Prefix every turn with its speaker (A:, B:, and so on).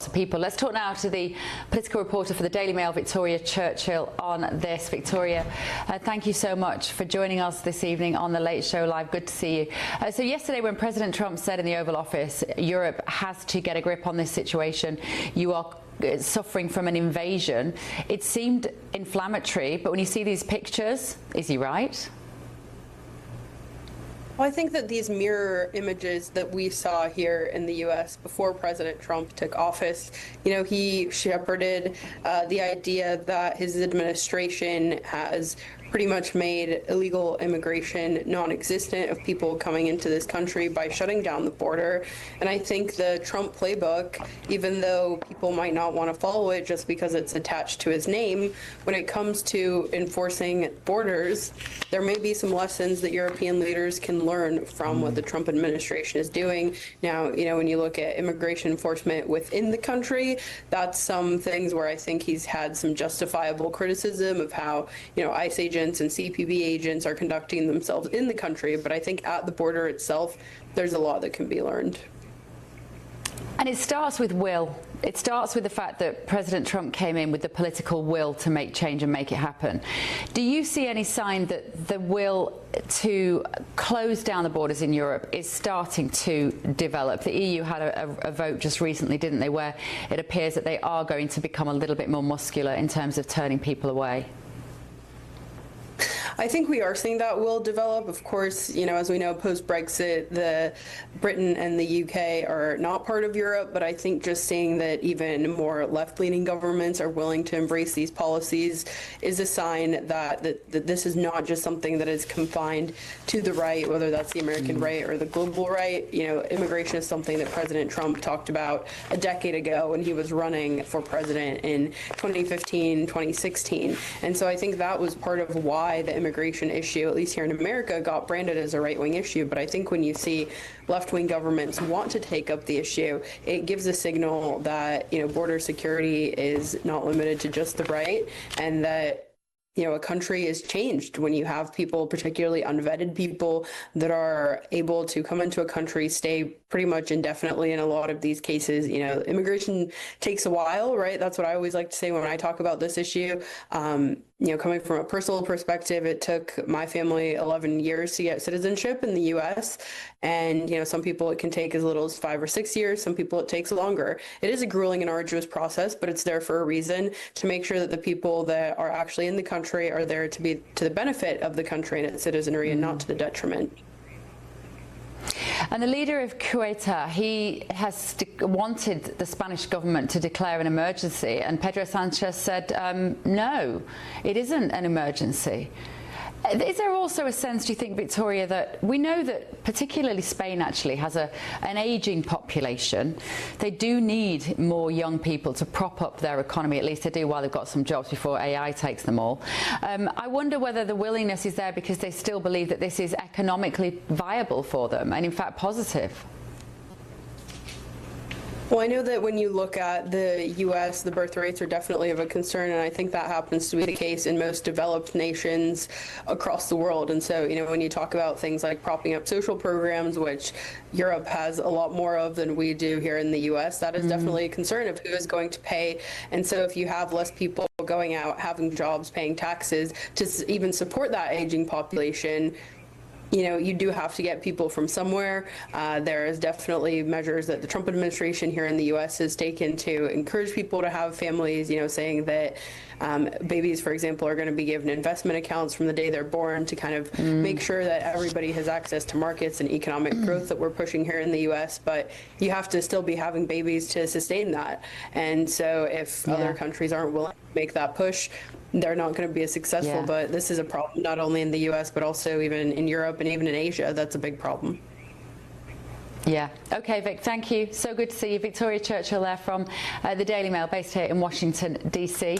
A: lots of people. Let's talk now to the political reporter for the Daily Mail, Victoria Churchill, on this. Victoria, thank you so much for joining us this evening on The Late Show Live. Good to see you. So yesterday, when President Trump said in the Oval Office, Europe has to get a grip on this situation, you are suffering from an invasion, it seemed inflammatory, but when you see these pictures, is he right?
B: Well, I think that these mirror images that we saw here in the U.S. before President Trump took office, he shepherded the idea that his administration has pretty much made illegal immigration non-existent of people coming into this country by shutting down the border. And I think the Trump playbook, even though people might not want to follow it just because it's attached to his name, when it comes to enforcing borders, there may be some lessons that European leaders can learn from what the Trump administration is doing. Now, when you look at immigration enforcement within the country, that's some things where I think he's had some justifiable criticism of how, ICE agents and CPB agents are conducting themselves in the country. But I think at the border itself, there's a lot that can be learned.
A: And it starts with will. It starts with the fact that President Trump came in with the political will to make change and make it happen. Do you see any sign that the will to close down the borders in Europe is starting to develop? The EU had a vote just recently, didn't they, where it appears that they are going to become a little bit more muscular in terms of turning people away?
B: I think we are seeing that will develop. Of course, as we know, post-Brexit, Britain and the UK are not part of Europe, but I think just seeing that even more left-leaning governments are willing to embrace these policies is a sign that this is not just something that is confined to the right, whether that's the American right or the global right. Immigration is something that President Trump talked about a decade ago when he was running for president in 2015, 2016. And so I think that was part of why the immigration issue, at least here in America, got branded as a right-wing issue. But I think when you see left-wing governments want to take up the issue, it gives a signal that, border security is not limited to just the right, and that a country is changed when you have people, particularly unvetted people, that are able to come into a country, stay pretty much indefinitely in a lot of these cases. Immigration takes a while, right? That's what I always like to say when I talk about this issue. Coming from a personal perspective, it took my family 11 years to get citizenship in the U.S. And, some people it can take as little as 5 or 6 years. Some people it takes longer. It is a grueling and arduous process, but it's there for a reason, to make sure that the people that are actually in the country are there to be to the benefit of the country and its citizenry and not to the detriment.
A: And the leader of Kuwait, he has wanted the Spanish government to declare an emergency, and Pedro Sanchez said, no, it isn't an emergency. Is there also a sense, do you think, Victoria, that we know that particularly Spain actually has an aging population? They do need more young people to prop up their economy, at least they do while they've got some jobs before AI takes them all. I wonder whether the willingness is there because they still believe that this is economically viable for them and in fact positive.
B: Well, I know that when you look at the U.S., the birth rates are definitely of a concern, and I think that happens to be the case in most developed nations across the world. And so, when you talk about things like propping up social programs, which Europe has a lot more of than we do here in the U.S., that is definitely a concern of who is going to pay. And so if you have less people going out, having jobs, paying taxes to even support that aging population, you do have to get people from somewhere. There is definitely measures that the Trump administration here in the U.S. has taken to encourage people to have families, saying that babies, for example, are going to be given investment accounts from the day they're born to kind of make sure that everybody has access to markets and economic growth that we're pushing here in the U.S. But you have to still be having babies to sustain that. And so if other countries aren't willing to make that push, they're not going to be as successful. But this is a problem not only in the U.S., but also even in Europe and even in Asia. That's a big problem.
A: Yeah. Okay, Vic, thank you. So good to see you. Victoria Churchill there from the Daily Mail, based here in Washington, D.C.